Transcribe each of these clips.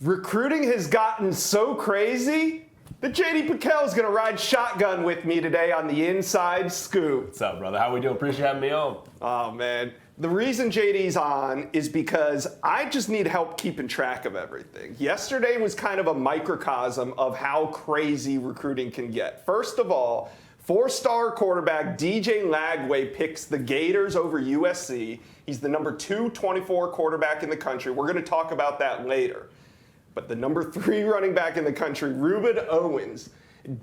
Recruiting has gotten so crazy that JD Piquel is going to ride shotgun with me today on the Inside Scoop. What's up, brother? How we doing? Appreciate having me on. Oh, man. The reason JD's on is because I just need help keeping track of everything. Yesterday was kind of a microcosm of how crazy recruiting can get. First of all, four-star quarterback DJ Lagway picks the Gators over USC. He's the number 224 quarterback in the country. We're going to talk about that later. But the number 3 running back in the country, Reuben Owens,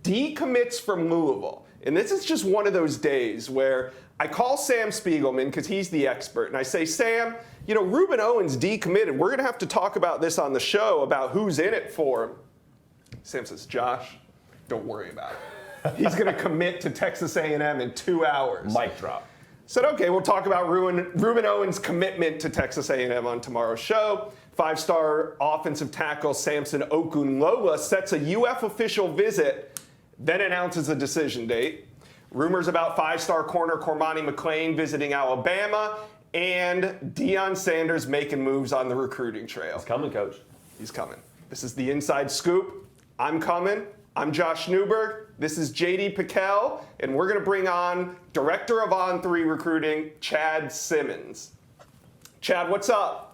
decommits from Louisville. And this is just one of those days where I call Sam Spiegelman because he's the expert. And I say, Sam, Reuben Owens decommitted. We're going to have to talk about this on the show about who's in it for him. Sam says, Josh, don't worry about it. He's going to commit to Texas A&M in 2 hours. Mic drop. Said, okay, we'll talk about Reuben Owens' commitment to Texas A&M on tomorrow's show. 5-star offensive tackle Samson Okunlola sets a UF official visit, then announces a decision date. Rumors about 5-star corner Cormani McClain visiting Alabama, and Deion Sanders making moves on the recruiting trail. He's coming, Coach. He's coming. This is the Inside Scoop. I'm coming. I'm Josh Newberg. This is JD Piquel, and we're going to bring on Director of On3 Recruiting, Chad Simmons. Chad, what's up?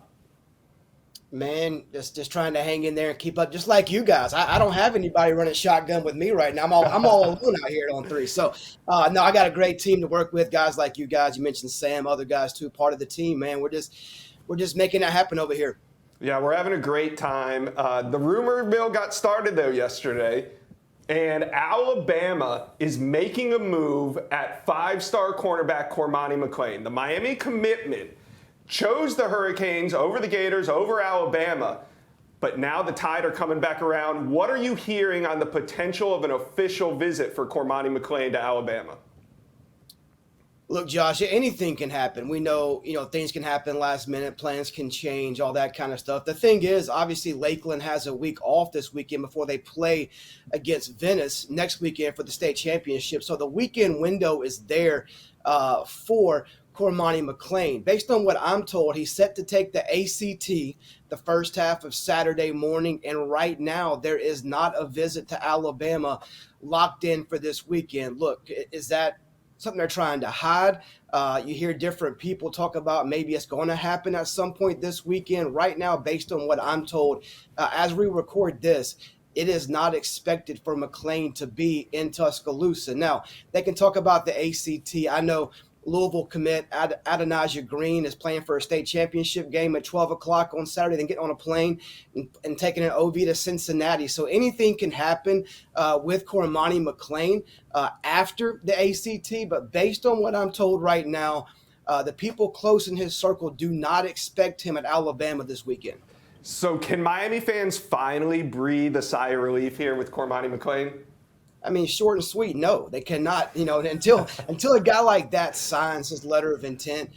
Man, just trying to hang in there and keep up, just like you guys. I don't have anybody running shotgun with me right now. I'm all alone out here on 3. So, no, I got a great team to work with, guys like you guys. You mentioned Sam, other guys too, part of the team. Man, we're just making that happen over here. Yeah, we're having a great time. The rumor mill got started though yesterday, and Alabama is making a move at 5-star cornerback Cormani McClain. The Miami commitment chose the Hurricanes over the Gators, over Alabama, but now the Tide are coming back around. What are you hearing on the potential of an official visit for Cormani McClain to Alabama? Look, Josh, anything can happen. We know, things can happen last minute, plans can change, all that kind of stuff. The thing is, obviously, Lakeland has a week off this weekend before they play against Venice next weekend for the state championship. So the weekend window is there for Cormani McClain. Based on what I'm told, he's set to take the ACT the first half of Saturday morning, and right now there is not a visit to Alabama locked in for this weekend. Look, is that something they're trying to hide? You hear different people talk about maybe it's going to happen at some point this weekend. Right now, based on what I'm told, as we record this, it is not expected for McClain to be in Tuscaloosa. Now, they can talk about the ACT. I know Louisville commit Adonijah Green is playing for a state championship game at 12 o'clock on Saturday, then getting on a plane and taking an OV to Cincinnati. So anything can happen with Cormani McClain after the ACT. But based on what I'm told right now, the people close in his circle do not expect him at Alabama this weekend. So can Miami fans finally breathe a sigh of relief here with Cormani McClain? I mean, short and sweet, no, they cannot, until a guy like that signs his letter of intent.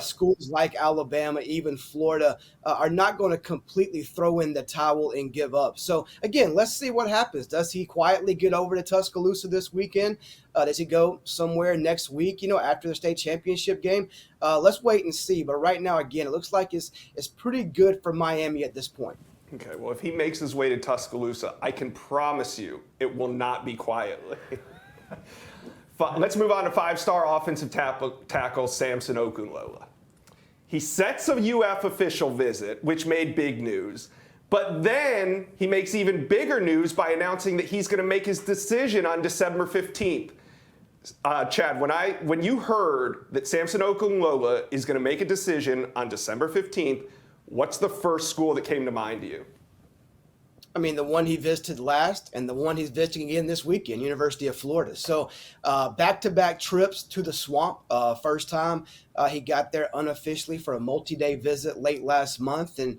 Schools like Alabama, even Florida, are not going to completely throw in the towel and give up. So, again, let's see what happens. Does he quietly get over to Tuscaloosa this weekend? Does he go somewhere next week, after the state championship game? Let's wait and see. But right now, again, it looks like it's pretty good for Miami at this point. Okay, well, if he makes his way to Tuscaloosa, I can promise you it will not be quietly. Let's move on to 5-star offensive tackle Samson Okunlola. He sets a UF official visit, which made big news. But then he makes even bigger news by announcing that he's going to make his decision on December 15th. Chad, when you heard that Samson Okunlola is going to make a decision on December 15th, what's the first school that came to mind to you? I mean, the one he visited last and the one he's visiting again this weekend, University of Florida. So back-to-back trips to the Swamp. First time he got there unofficially for a multi-day visit late last month, and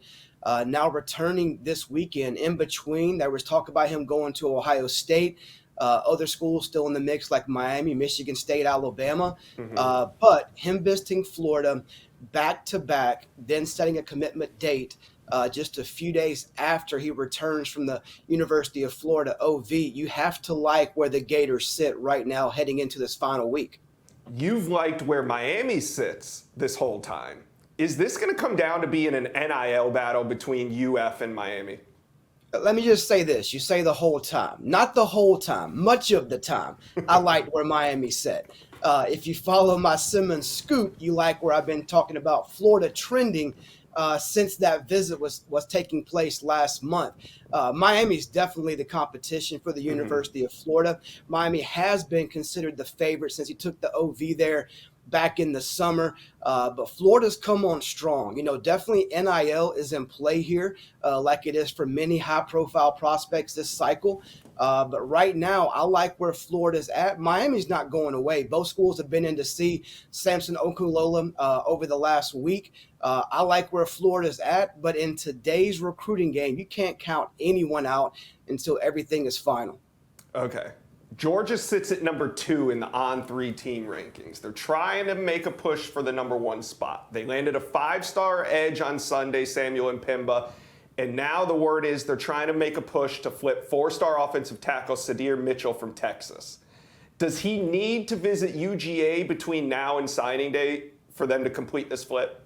now returning this weekend. In between, there was talk about him going to Ohio State. Other schools still in the mix like Miami, Michigan State, Alabama. But him visiting Florida back-to-back, then setting a commitment date just a few days after he returns from the University of Florida OV. You have to like where the Gators sit right now heading into this final week. You've liked where Miami sits this whole time. Is this going to come down to being an NIL battle between UF and Miami? Let me just say this. You say the whole time. Not the whole time. Much of the time. I like where Miami set. If you follow my Simmons scoop, you like where I've been talking about Florida trending since that visit was taking place last month. Miami's definitely the competition for the University of Florida. Miami has been considered the favorite since he took the OV there back in the summer. But Florida's come on strong. Definitely NIL is in play here, like it is for many high-profile prospects this cycle. But right now, I like where Florida's at. Miami's not going away. Both schools have been in to see Samson Okunlola over the last week. I like where Florida's at, but in today's recruiting game, you can't count anyone out until everything is final. Okay. Georgia sits at number 2 in the On3 team rankings. They're trying to make a push for the number 1 spot. They landed a 5-star edge on Sunday, Samuel and Pimba, and now the word is they're trying to make a push to flip 4-star offensive tackle Sydir Mitchell from Texas. Does he need to visit UGA between now and signing day for them to complete this flip?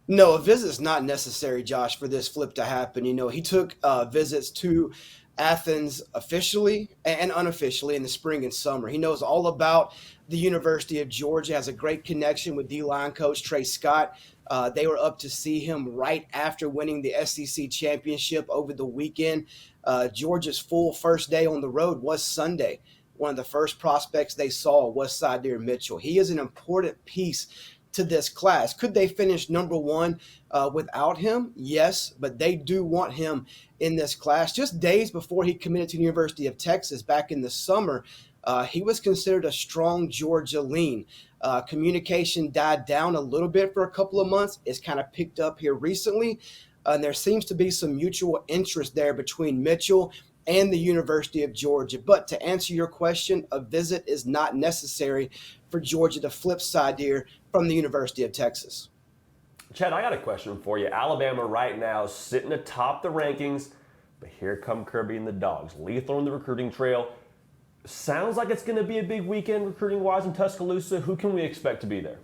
No, a visit's not necessary, Josh, for this flip to happen. He took visits to Athens officially and unofficially in the spring and summer. He knows all about the University of Georgia, has a great connection with D-line coach Trey Scott. They were up to see him right after winning the SEC championship over the weekend. Georgia's full first day on the road was Sunday. One of the first prospects they saw was Sydir Mitchell. He is an important piece to this class. Could they finish number 1 without him? Yes, but they do want him in this class. Just days before he committed to the University of Texas back in the summer, he was considered a strong Georgia lean. Communication died down a little bit for a couple of months. It's kind of picked up here recently, and there seems to be some mutual interest there between Mitchell and the University of Georgia. But to answer your question, a visit is not necessary for Georgia to flip Sydir from the University of Texas. Chad, I got a question for you. Alabama right now sitting atop the rankings, but here come Kirby and the Dogs. Lethal on the recruiting trail. Sounds like it's going to be a big weekend recruiting-wise in Tuscaloosa. Who can we expect to be there?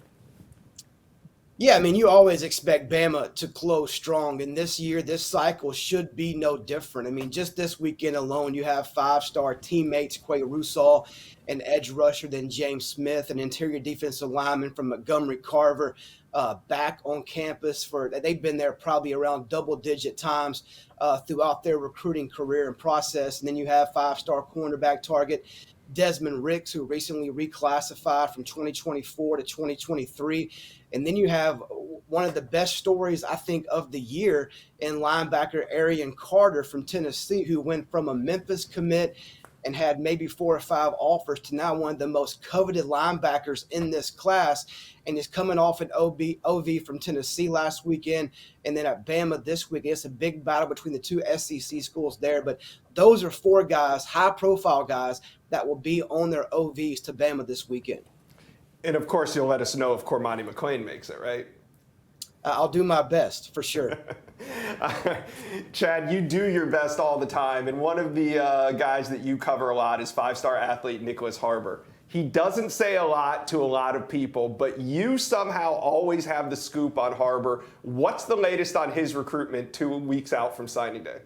Yeah, you always expect Bama to close strong, and this year, this cycle should be no different. Just this weekend alone, you have 5-star teammates, Quay Russaw, an edge rusher, then James Smith, an interior defensive lineman from Montgomery Carver, back on campus. They've been there probably around double-digit times throughout their recruiting career and process. And then you have 5-star cornerback target Desmond Ricks, who recently reclassified from 2024 to 2023. And then you have one of the best stories, I think, of the year in linebacker Arian Carter from Tennessee, who went from a Memphis commit and had maybe 4 or 5 offers to now one of the most coveted linebackers in this class, and is coming off an OV from Tennessee last weekend and then at Bama this week. It's a big battle between the 2 SEC schools there, but those are 4 guys, high-profile guys, that will be on their OVs to Bama this weekend. And, of course, you'll let us know if Cormani McClain makes it, right? I'll do my best, for sure. Chad, you do your best all the time, and one of the guys that you cover a lot is 5-star athlete Nycholes Harbor. He doesn't say a lot to a lot of people, but you somehow always have the scoop on Harbor. What's the latest on his recruitment 2 weeks out from signing day?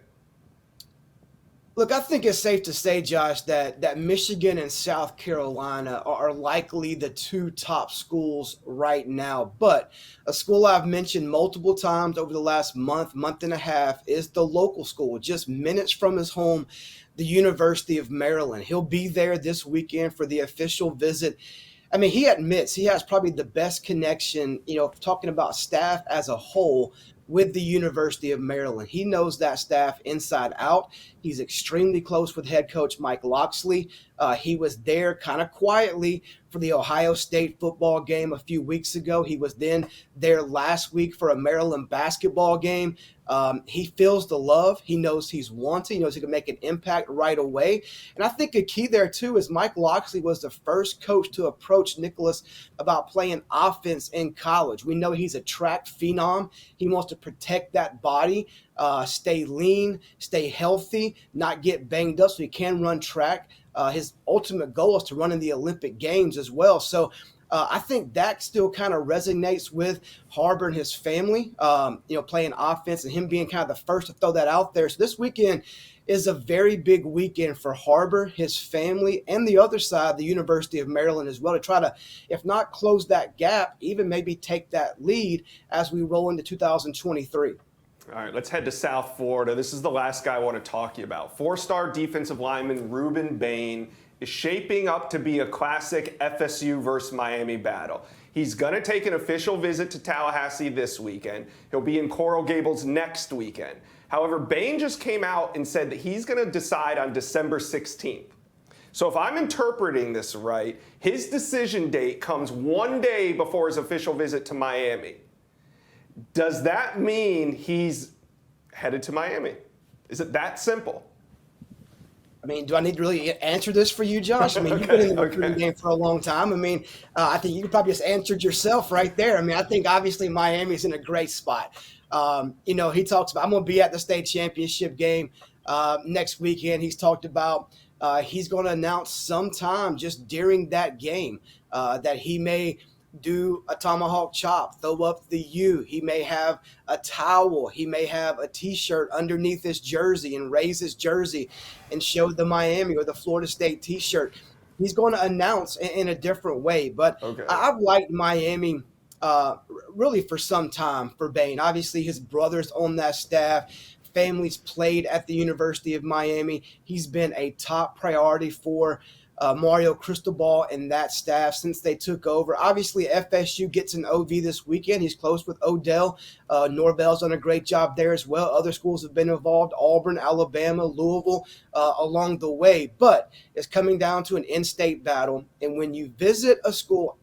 Look, I think it's safe to say, Josh, that Michigan and South Carolina are likely the 2 top schools right now. But a school I've mentioned multiple times over the last month and a half is the local school, just minutes from his home, the University of Maryland. He'll be there this weekend for the official visit. He admits he has probably the best connection, talking about staff as a whole, with the University of Maryland. He knows that staff inside out. He's extremely close with head coach Mike Locksley. He was there kind of quietly for the Ohio State football game a few weeks ago. He was then there last week for a Maryland basketball game. He feels the love. He knows he's wanted. He knows he can make an impact right away. And I think a key there, too, is Mike Locksley was the first coach to approach Nycholes about playing offense in college. We know he's a track phenom. He wants to protect that body, stay lean, stay healthy, not get banged up so he can run track. His ultimate goal is to run in the Olympic Games as well. So I think that still kind of resonates with Harbor and his family, playing offense and him being kind of the first to throw that out there. So this weekend is a very big weekend for Harbor, his family, and the other side, the University of Maryland as well, to try to, if not close that gap, even maybe take that lead as we roll into 2023. All right, let's head to South Florida. This is the last guy I want to talk to you about. Four-star defensive lineman Reuben Bain is shaping up to be a classic FSU versus Miami battle. He's going to take an official visit to Tallahassee this weekend. He'll be in Coral Gables next weekend. However, Bain just came out and said that he's going to decide on December 16th. So if I'm interpreting this right, his decision date comes one day before his official visit to Miami. Does that mean he's headed to Miami? Is it that simple? I mean, do I need to really answer this for you, Josh? I mean, you've been in the recruiting game for a long time. I mean, I think you probably just answered yourself right there. I mean, I think obviously Miami's in a great spot. He talks about, I'm going to be at the state championship game next weekend. He's talked about he's going to announce sometime just during that game that he may do a tomahawk chop, throw up the U. He may have a towel. He may have a T-shirt underneath his jersey and raise his jersey and show the Miami or the Florida State T-shirt. He's going to announce in a different way. But okay. I've liked Miami really for some time for Bain. Obviously, his brother's on that staff. Family's played at the University of Miami. He's been a top priority for Mario Cristobal and that staff since they took over. Obviously, FSU gets an OV this weekend. He's close with Odell. Norvell's done a great job there as well. Other schools have been involved, Auburn, Alabama, Louisville, along the way. But it's coming down to an in-state battle. And when you visit a school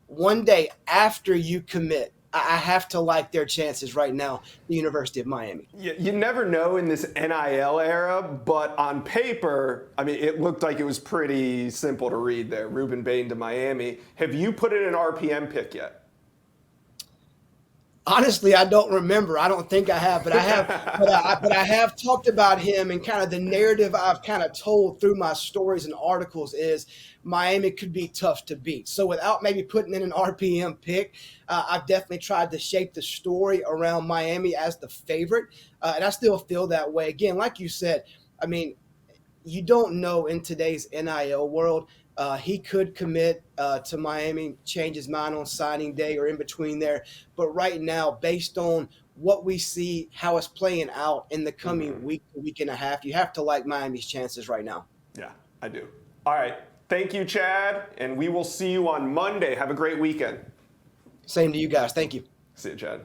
one day after you commit, I have to like their chances right now, the University of Miami. You never know in this NIL era, but on paper, I mean, it looked like it was pretty simple to read there. Reuben Bain to Miami. Have you put in an RPM pick yet? Honestly, I don't remember. I don't think I have, but I have. but I have talked about him, and kind of the narrative I've kind of told through my stories and articles is Miami could be tough to beat. So without maybe putting in an RPM pick, I've definitely tried to shape the story around Miami as the favorite, and I still feel that way. Again, like you said, I mean, you don't know in today's NIL world. He could commit to Miami, change his mind on signing day or in between there. But right now, based on what we see, how it's playing out in the coming week and a half, you have to like Miami's chances right now. Yeah, I do. All right. Thank you, Chad. And we will see you on Monday. Have a great weekend. Same to you guys. Thank you. See you, Chad.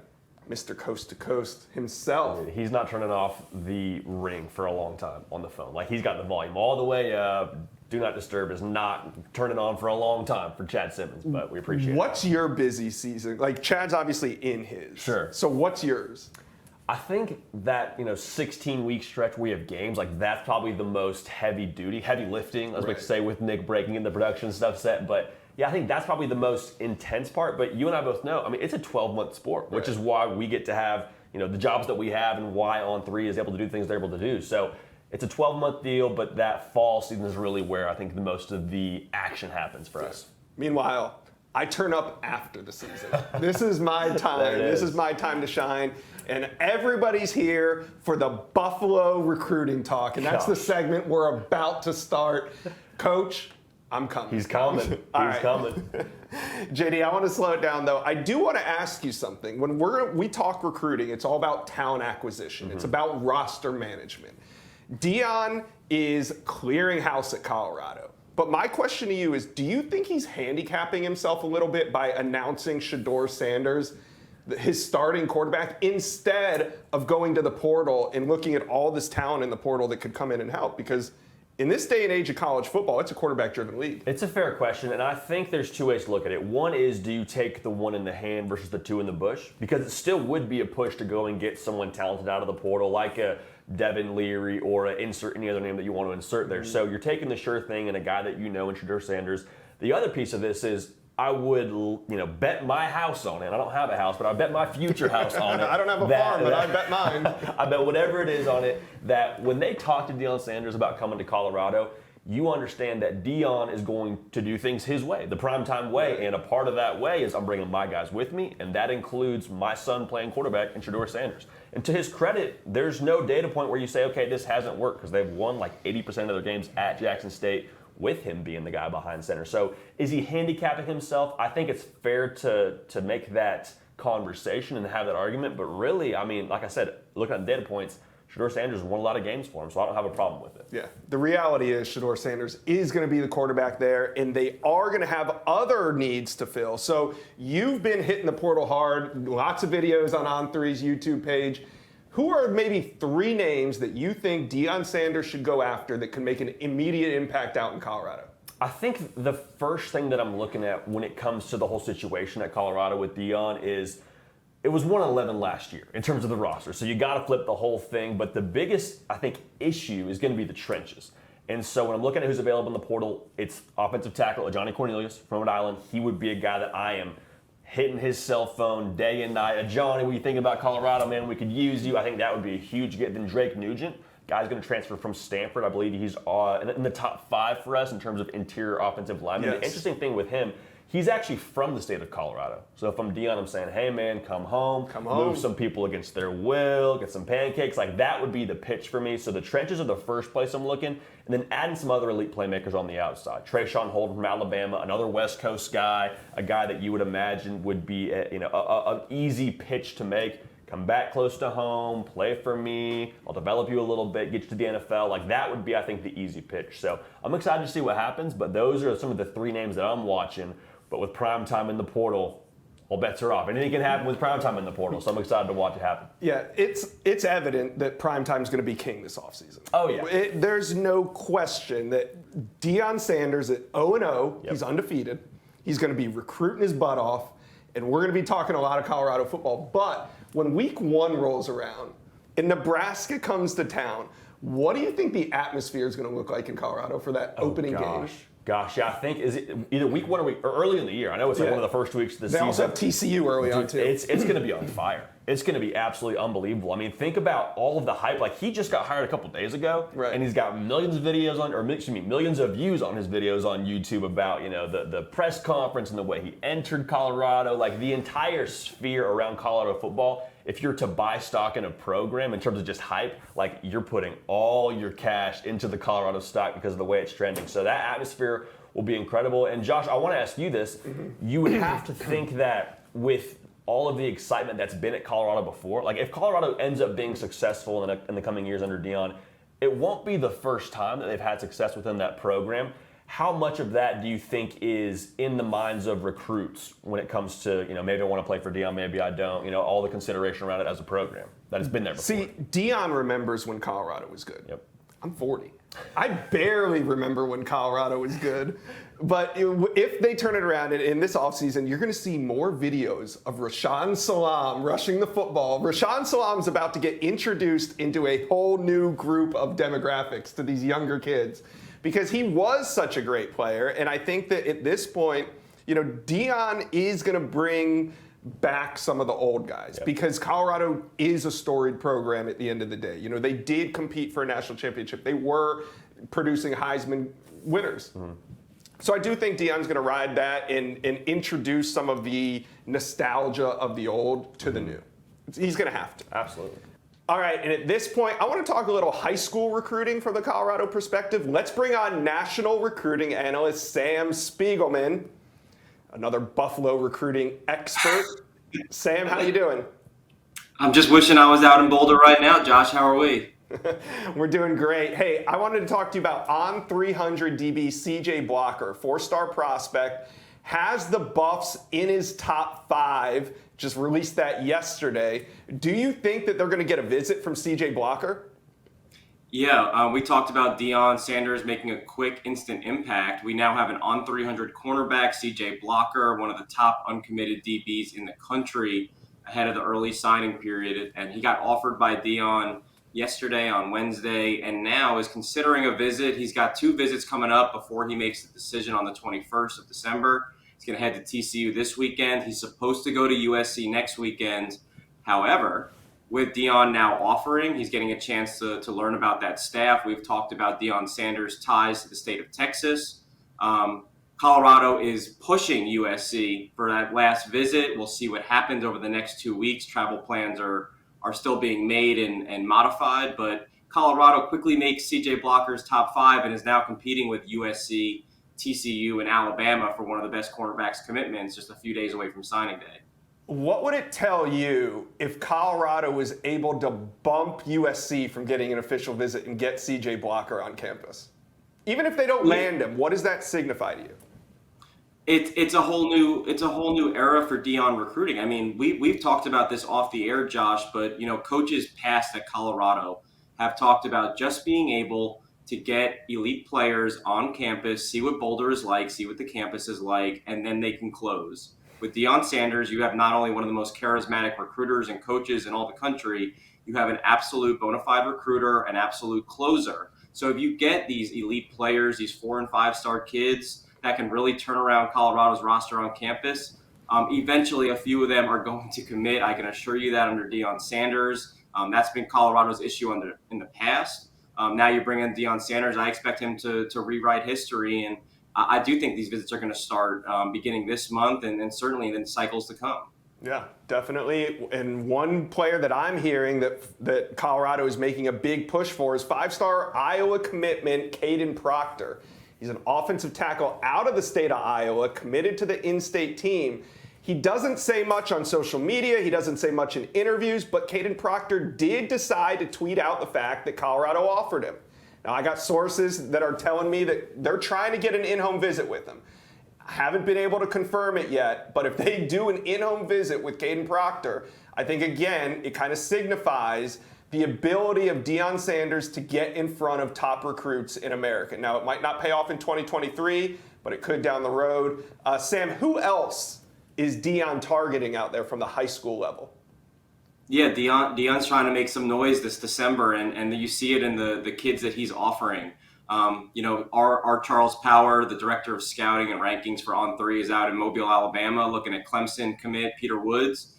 Mr. Coast to Coast himself. I mean, he's not turning off the ring for a long time on the phone. Like, he's got the volume all the way up. Do Not Disturb is not turning on for a long time for Chad Simmons, but we appreciate it. What's your busy season? Like, Chad's obviously in his. Sure. So what's yours? I think that, 16-week stretch where we have games, like, that's probably the most heavy lifting, as we say, with Nick breaking in the production stuff set. But yeah, I think that's probably the most intense part. But you and I both know, I mean, it's a 12-month sport, which is why we get to have, the jobs that we have and why On3 is able to do things they're able to do. So it's a 12-month deal, but that fall season is really where I think the most of the action happens for us. Meanwhile, I turn up after the season. This is my time. This is my time to shine. And everybody's here for the Buffalo recruiting talk. And that's the segment we're about to start. Coach, I'm coming. He's coming. He's coming. JD, I want to slow it down, though. I do want to ask you something. When we talk recruiting, it's all about talent acquisition. It's about roster management. Deion is clearing house at Colorado. But my question to you is, do you think he's handicapping himself a little bit by announcing Sydir Sanders, his starting quarterback, instead of going to the portal and looking at all this talent in the portal that could come in and help? Because in this day and age of college football, it's a quarterback-driven league. It's a fair question, and I think there's two ways to look at it. One is, do you take the one in the hand versus the two in the bush? Because it still would be a push to go and get someone talented out of the portal, like a Devin Leary or insert any other name that you want to insert there. So you're taking the sure thing and a guy that you know in Sydir Sanders. The other piece of this is, I would, bet my house on it. I don't have a house, but I bet my future house on it. I don't have a farm, but I bet mine. I bet whatever it is on it, that when they talked to Deion Sanders about coming to Colorado, you understand that Deion is going to do things his way, the primetime way, and a part of that way is I'm bringing my guys with me, and that includes my son playing quarterback and Sydir Sanders. And to his credit, there's no data point where you say, okay, this hasn't worked, because they've won like 80% of their games at Jackson State with him being the guy behind center. So is he handicapping himself? I think it's fair to make that conversation and have that argument, but really, I mean, like I said, looking at the data points, Sydir Sanders won a lot of games for him, so I don't have a problem with it. Yeah, the reality is Sydir Sanders is going to be the quarterback there, and they are going to have other needs to fill. So you've been hitting the portal hard, lots of videos on On3's YouTube page. Who are maybe 3 names that you think Deion Sanders should go after that can make an immediate impact out in Colorado? I think the first thing that I'm looking at when it comes to the whole situation at Colorado with Deion is it was 1-11 last year in terms of the roster. So you got to flip the whole thing. But the biggest, I think, issue is going to be the trenches. And so when I'm looking at who's available in the portal, it's offensive tackle Johnny Cornelius from Rhode Island. He would be a guy that I am hitting his cell phone day and night. Johnny, what do you think about Colorado, man? We could use you. I think that would be a huge get. Then Drake Nugent. Guy's going to transfer from Stanford. I believe he's in the top 5 for us in terms of interior offensive linemen. Yes. The interesting thing with him, he's actually from the state of Colorado. So if I'm Deion, I'm saying, hey, man, come home. Move some people against their will, get some pancakes. Like, that would be the pitch for me. So the trenches are the first place I'm looking. And then adding some other elite playmakers on the outside. Trayshawn Holden from Alabama, another West Coast guy, a guy that you would imagine would be an easy pitch to make. Come back close to home, play for me, I'll develop you a little bit, get you to the NFL. Like, that would be, I think, the easy pitch. So I'm excited to see what happens, but those are some of the 3 names that I'm watching. But with primetime in the portal, all bets are off. Anything can happen with primetime in the portal, so I'm excited to watch it happen. Yeah, it's evident that primetime is going to be king this offseason. Oh, yeah. There's no question that Deion Sanders at 0-0, Yep. He's undefeated. He's going to be recruiting his butt off, and we're going to be talking a lot of Colorado football. But when week 1 rolls around and Nebraska comes to town, what do you think the atmosphere is going to look like in Colorado for that opening game? Gosh, yeah, I think is it either week 1 or early in the year. I know it's like one of the first weeks of the They season. also have TCU early on too. It's going to be on fire. It's going to be absolutely unbelievable. I mean, think about all of the hype. Like, he just got hired a couple days ago, right, and he's got millions of views on views on his videos on YouTube about the press conference and the way he entered Colorado. Like, the entire sphere around Colorado football. If you're to buy stock in a program in terms of just hype, like, you're putting all your cash into the Colorado stock because of the way it's trending. So that atmosphere will be incredible. And Josh, I want to ask you this. You would have to think that with all of the excitement that's been at Colorado before, like, if Colorado ends up being successful in the coming years under Deion, it won't be the first time that they've had success within that program. How much of that do you think is in the minds of recruits when it comes to, maybe I want to play for Deion, maybe I don't, all the consideration around it as a program that has been there before? See, Deion remembers when Colorado was good. Yep. I'm 40. I barely remember when Colorado was good. But if they turn it around in this offseason, you're going to see more videos of Rashaan Salam rushing the football. Rashaan Salam's about to get introduced into a whole new group of demographics to these younger kids because he was such a great player. And I think that at this point, Deion is going to bring back some of the old guys because Colorado is a storied program at the end of the day. They did compete for a national championship. They were producing Heisman winners. Mm-hmm. So I do think Deion's going to ride that and introduce some of the nostalgia of the old to the new. He's going to have to. Absolutely. All right, and at this point, I want to talk a little high school recruiting from the Colorado perspective. Let's bring on national recruiting analyst Sam Spiegelman, another Buffalo recruiting expert. Sam, how you doing? I'm just wishing I was out in Boulder right now. Josh, how are we? We're doing great. Hey, I wanted to talk to you about on 300 DB CJ Blocker, 4-star prospect, has the Buffs in his top 5, just released that yesterday. Do you think that they're going to get a visit from CJ Blocker? Yeah, we talked about Deion Sanders making a quick, instant impact. We now have an on 300 cornerback, CJ Blocker, one of the top uncommitted DBs in the country ahead of the early signing period. And he got offered by Deion yesterday on Wednesday and now is considering a visit. He's got 2 visits coming up before he makes the decision on the 21st of December. He's going to head to TCU this weekend. He's supposed to go to USC next weekend. However, with Deion now offering, he's getting a chance to learn about that staff. We've talked about Deion Sanders' ties to the state of Texas. Colorado is pushing USC for that last visit. We'll see what happens over the next 2 weeks. Travel plans are still being made and modified, but Colorado quickly makes CJ Blocker's top 5 and is now competing with USC, TCU, and Alabama for one of the best cornerbacks commitments just a few days away from signing day. What would it tell you if Colorado was able to bump USC from getting an official visit and get CJ Blocker on campus? Even if they don't land him, what does that signify to you? It's a whole new era for Deion recruiting. I mean, we've talked about this off the air, Josh, but coaches past at Colorado have talked about just being able to get elite players on campus, see what Boulder is like, see what the campus is like, and then they can close. With Deion Sanders, you have not only one of the most charismatic recruiters and coaches in all the country, you have an absolute bona fide recruiter, an absolute closer. So if you get these elite players, these 4- and 5-star kids that can really turn around Colorado's roster on campus, eventually a few of them are going to commit. I can assure you that under Deion Sanders. That's been Colorado's issue in the past. Now you bring in Deion Sanders. I expect him to rewrite history, and I do think these visits are going to start beginning this month and certainly in cycles to come. Yeah, definitely. And one player that I'm hearing that Colorado is making a big push for is 5-star Iowa commitment Caden Proctor. He's an offensive tackle out of the state of Iowa, committed to the in-state team. He doesn't say much on social media. He doesn't say much in interviews, but Caden Proctor did decide to tweet out the fact that Colorado offered him. Now, I got sources that are telling me that they're trying to get an in-home visit with him. I haven't been able to confirm it yet, but if they do an in-home visit with Caden Proctor, I think, again, it kind of signifies the ability of Deion Sanders to get in front of top recruits in America. Now, it might not pay off in 2023, but it could down the road. Sam, who else is Deion targeting out there from the high school level? Yeah, Deion's trying to make some noise this December, and you see it in the kids that he's offering. Our Charles Power, the director of scouting and rankings for On3, is out in Mobile, Alabama, looking at Clemson commit Peter Woods.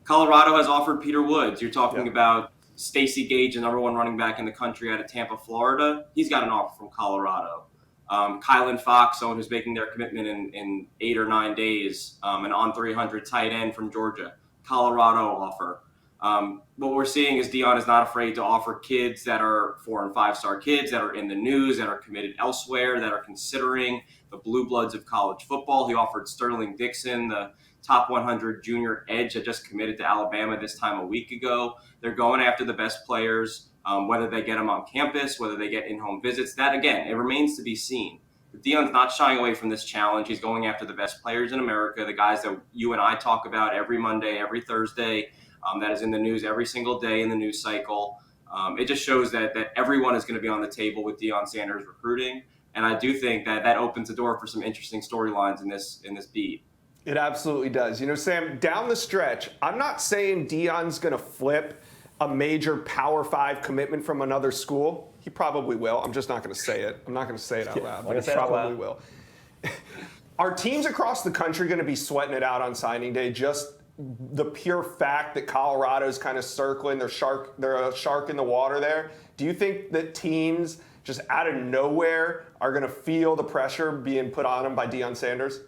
Colorado has offered Peter Woods. You're talking about Stacey Gage, the number 1 running back in the country out of Tampa, Florida. He's got an offer from Colorado. Kylan Fox, someone who's making their commitment in 8 or 9 days, an on 300 tight end from Georgia. Colorado offer. What we're seeing is Deion is not afraid to offer kids that are 4- and 5-star kids that are in the news, that are committed elsewhere, that are considering the blue bloods of college football. He offered Sterling Dixon, the top 100 junior edge that just committed to Alabama this time a week ago. They're going after the best players, whether they get them on campus, whether they get in-home visits. That, again, it remains to be seen. But Deion's not shying away from this challenge. He's going after the best players in America, the guys that you and I talk about every Monday, every Thursday, that is in the news every single day in the news cycle. It just shows that everyone is going to be on the table with Deion Sanders recruiting. And I do think that opens the door for some interesting storylines in this beat. It absolutely does. Sam, down the stretch, I'm not saying Deion's going to flip a major Power 5 commitment from another school. He probably will. I'm just not going to say it. I'm not going to say it out loud, but he probably will. Are teams across the country going to be sweating it out on signing day? Just the pure fact that Colorado's kind of circling, they're a shark in the water there. Do you think that teams just out of nowhere are going to feel the pressure being put on them by Deion Sanders?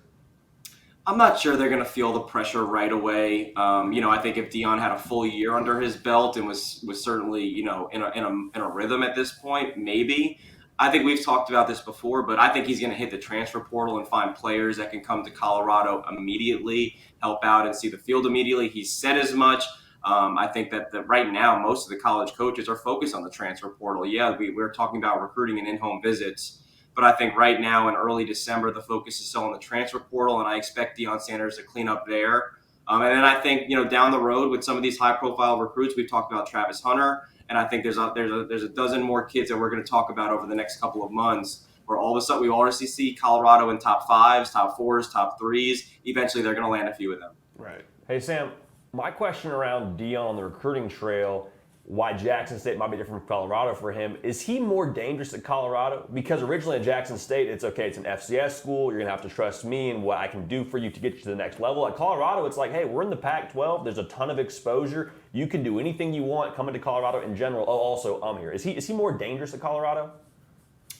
I'm not sure they're going to feel the pressure right away. I think if Deion had a full year under his belt and was certainly, in a rhythm at this point, maybe. I think we've talked about this before, but I think he's going to hit the transfer portal and find players that can come to Colorado immediately, help out and see the field immediately. He's said as much. I think that right now, most of the college coaches are focused on the transfer portal. Yeah, we're talking about recruiting and in-home visits. But I think right now in early December, the focus is still on the transfer portal, and I expect Deion Sanders to clean up there. And then I think, down the road with some of these high-profile recruits, we've talked about Travis Hunter, and I think there's a dozen more kids that we're going to talk about over the next couple of months where all of a sudden we already see Colorado in top 5s, top 4s, top 3s. Eventually they're going to land a few of them. Right. Hey, Sam, my question around Deion on the recruiting trail, why Jackson State might be different from Colorado for him. Is he more dangerous at Colorado? Because originally at Jackson State, it's okay, it's an FCS school. You're going to have to trust me and what I can do for you to get you to the next level. At Colorado, it's like, hey, we're in the Pac-12. There's a ton of exposure. You can do anything you want coming to Colorado in general. Oh, also, I'm here. Is he more dangerous at Colorado?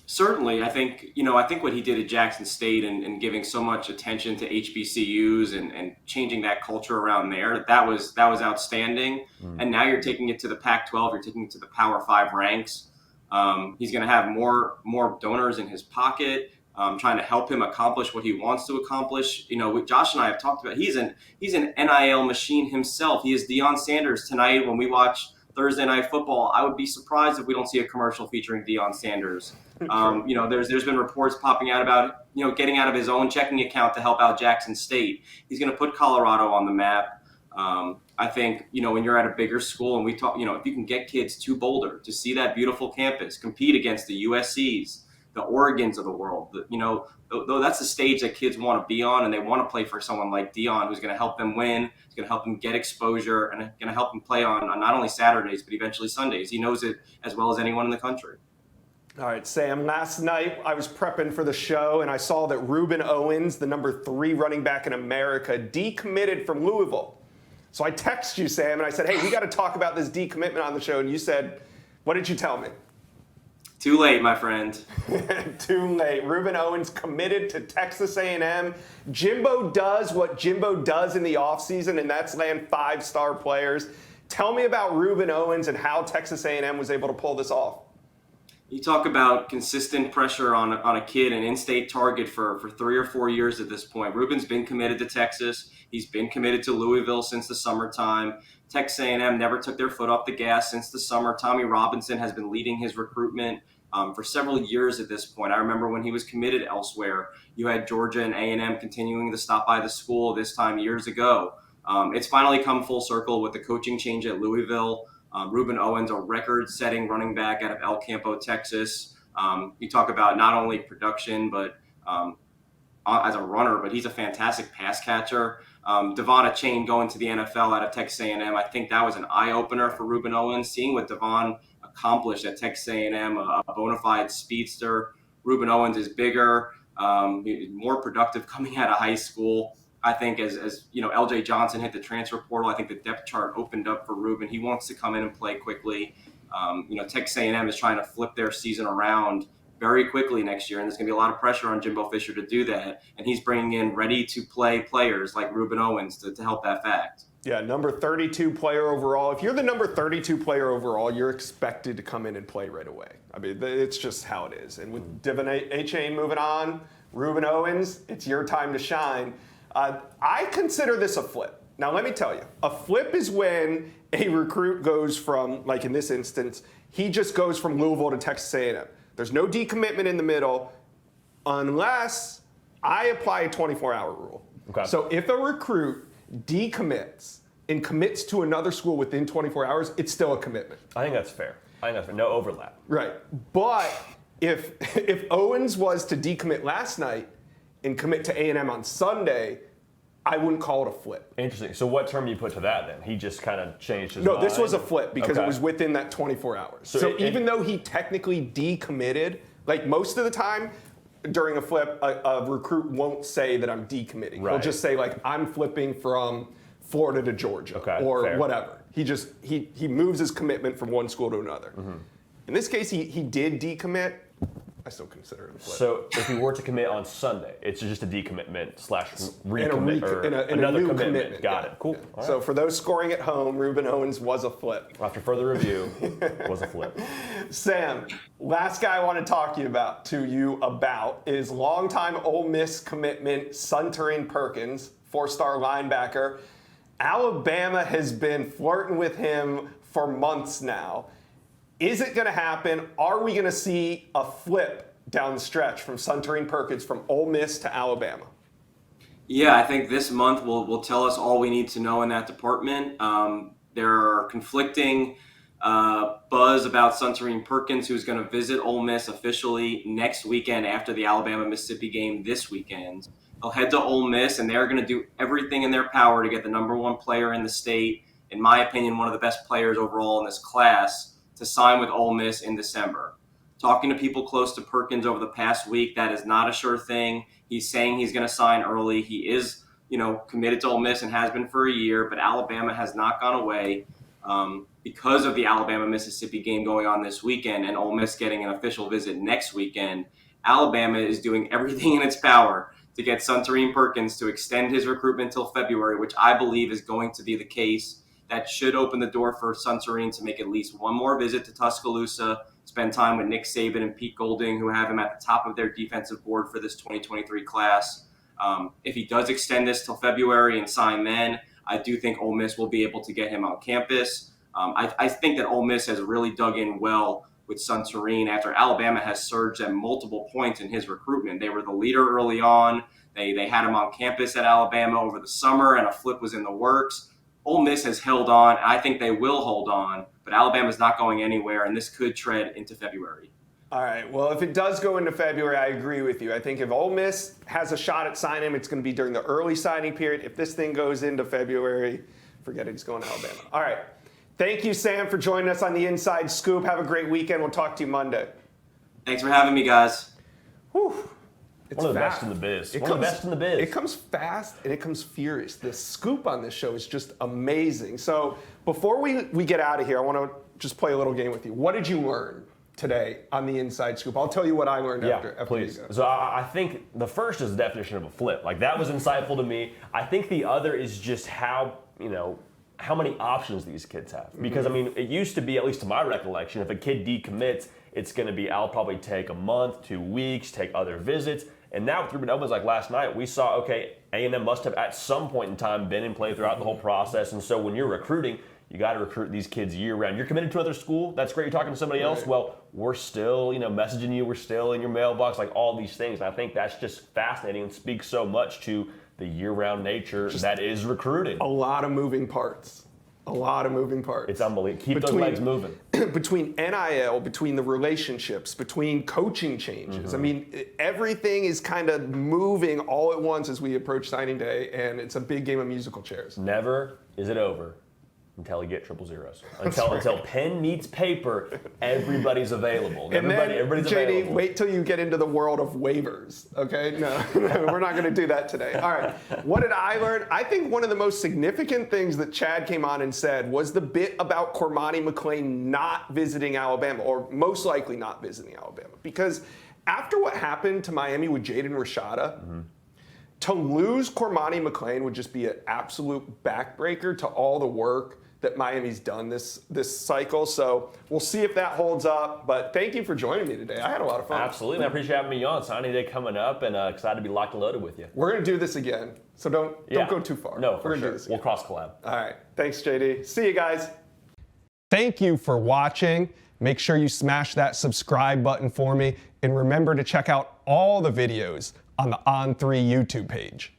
Certainly, I think what he did at Jackson State and giving so much attention to HBCUs and changing that culture around there, that was outstanding. And now you're taking it to the Pac-12, you're taking it to the Power 5 ranks. He's going to have more donors in his pocket, trying to help him accomplish what he wants to accomplish. Josh and I have talked about he's an NIL machine himself. He is Deion Sanders tonight. When we watch Thursday Night Football, I would be surprised if we don't see a commercial featuring Deion Sanders. There's been reports popping out about getting out of his own checking account to help out Jackson State. He's going to put Colorado on the map. I think when you're at a bigger school, and we talk, if you can get kids to Boulder to see that beautiful campus, compete against the USCs, the Oregons of the world, that's the stage that kids want to be on, and they want to play for someone like Deion, who's going to help them win, who's going to help them get exposure, and going to help them play on not only Saturdays but eventually Sundays. He knows it as well as anyone in the country. All right, Sam, last night I was prepping for the show and I saw that Reuben Owens, the number 3 running back in America, decommitted from Louisville. So I texted you, Sam, and I said, hey, we got to talk about this decommitment on the show. And you said, what did you tell me? Too late, my friend. Too late. Reuben Owens committed to Texas A&M. Jimbo does what Jimbo does in the offseason, and that's land 5-star players. Tell me about Reuben Owens and how Texas A&M was able to pull this off. You talk about consistent pressure on a kid, an in-state target for 3 or 4 years at this point. Reuben's been committed to Texas. He's been committed to Louisville since the summertime. Texas A&M never took their foot off the gas since the summer. Tommy Robinson has been leading his recruitment for several years at this point. I remember when he was committed elsewhere, you had Georgia and A&M continuing to stop by the school this time years ago. It's finally come full circle with the coaching change at Louisville. Reuben Owens, a record-setting running back out of El Campo, Texas. You talk about not only production, but as a runner, but he's a fantastic pass catcher. Devon Chain going to the NFL out of Texas A&M. I think that was an eye-opener for Reuben Owens, seeing what Devon accomplished at Texas A&M, a bona fide speedster. Reuben Owens is bigger, more productive coming out of high school. I think as LJ Johnson hit the transfer portal, I think the depth chart opened up for Reuben. He wants to come in and play quickly. Texas A&M is trying to flip their season around very quickly next year, and there's going to be a lot of pressure on Jimbo Fisher to do that. And he's bringing in ready-to-play players like Reuben Owens to help that fact. Yeah, number 32 player overall. If you're the number 32 player overall, you're expected to come in and play right away. I mean, it's just how it is. And with Devon Chain moving on, Reuben Owens, it's your time to shine. I consider this a flip. Now, let me tell you, a flip is when a recruit goes from, like in this instance, he just goes from Louisville to Texas A&M. There's no decommitment in the middle unless I apply a 24-hour rule. Okay. So if a recruit decommits and commits to another school within 24 hours, it's still a commitment. I think that's fair. No overlap. Right. But if Owens was to decommit last night and commit to A&M on Sunday, I wouldn't call it a flip. Interesting. So what term do you put to that then? He just kind of changed his mind? No, this was a flip because it was within that 24 hours. So even though he technically decommitted, like most of the time during a flip, a recruit won't say that I'm decommitting. Right. He'll just say like I'm flipping from Florida to Georgia or fair. Whatever. He moves his commitment from one school to another. Mm-hmm. In this case, he did decommit. I still consider it a flip. So if he were to commit on Sunday, it's just a decommitment / recommit or another new commitment. Got it. Cool. Yeah. So for those scoring at home, Reuben Owens was a flip. After further review, was a flip. Sam, last guy I want to talk to you about is longtime Ole Miss commitment Suntarine Perkins, 4-star linebacker. Alabama has been flirting with him for months now. Is it going to happen? Are we going to see a flip down the stretch from Suntarine Perkins from Ole Miss to Alabama? Yeah, I think this month will tell us all we need to know in that department. There are conflicting buzz about Suntarine Perkins, who's going to visit Ole Miss officially next weekend after the Alabama-Mississippi game this weekend. They'll head to Ole Miss, and they're going to do everything in their power to get the number 1 player in the state in my opinion, one of the best players overall in this class, to sign with Ole Miss in December. Talking to people close to Perkins over the past week, that is not a sure thing. He's saying he's going to sign early. He is, committed to Ole Miss and has been for a year, but Alabama has not gone away because of the Alabama-Mississippi game going on this weekend and Ole Miss getting an official visit next weekend. Alabama is doing everything in its power to get Suntarine Perkins to extend his recruitment until February, which I believe is going to be the case. That should open the door for Suntarine to make at least one more visit to Tuscaloosa, spend time with Nick Saban and Pete Golding, who have him at the top of their defensive board for this 2023 class. If he does extend this till February and sign then, I do think Ole Miss will be able to get him on campus. I think that Ole Miss has really dug in well with Suntarine after Alabama has surged at multiple points in his recruitment. They were the leader early on. They had him on campus at Alabama over the summer, and a flip was in the works. Ole Miss has held on. I think they will hold on, but Alabama's not going anywhere, and this could tread into February. All right. Well, if it does go into February, I agree with you. I think if Ole Miss has a shot at signing him, it's going to be during the early signing period. If this thing goes into February, forget it. He's going to Alabama. All right. Thank you, Sam, for joining us on the Inside Scoop. Have a great weekend. We'll talk to you Monday. Thanks for having me, guys. Whew. It's one of the fast. best in the biz. It One of the best in the biz. It comes fast and it comes furious. The scoop on this show is just amazing. So before we get out of here, I want to just play a little game with you. What did you learn today on the Inside Scoop? I'll tell you what I learned after please. you go. So I think the first is the definition of a flip. Like, that was insightful to me. I think the other is just how many options these kids have. Because, it used to be, at least to my recollection, if a kid decommits, it's going to be, I'll probably take a month, 2 weeks, take other visits. And now with Reuben Owens, like last night, we saw, okay, A&M must have at some point in time been in play throughout the whole process. And so when you're recruiting, you got to recruit these kids year round. You're committed to another school. That's great. You're talking to somebody else. Well, we're still, messaging you. We're still in your mailbox, like all these things. And I think that's just fascinating and speaks so much to the year-round nature that is recruiting. A lot of moving parts. A lot of moving parts. It's unbelievable. Keep those legs moving. Between NIL, between the relationships, between coaching changes. Everything is kind of moving all at once as we approach signing day, and it's a big game of musical chairs. Never is it over until you get 000. Until pen meets paper, everybody's available. Everybody's JD, available. wait till you get into the world of waivers, okay? No, we're not going to do that today. All right, what did I learn? I think one of the most significant things that Chad came on and said was the bit about Cormani McClain not visiting Alabama, or most likely not visiting Alabama. Because after what happened to Miami with Jaden Rashada, to lose Cormani McClain would just be an absolute backbreaker to all the work that Miami's done this cycle. So we'll see if that holds up. But thank you for joining me today. I had a lot of fun. Absolutely. I appreciate having me on. Signing day coming up, and excited to be locked and loaded with you. We're going to do this again. So don't go too far. No, We're for gonna sure. do this We'll again. cross collab. All right. Thanks, JD. See you guys. Thank you for watching. Make sure you smash that subscribe button for me. And remember to check out all the videos on the On3 YouTube page.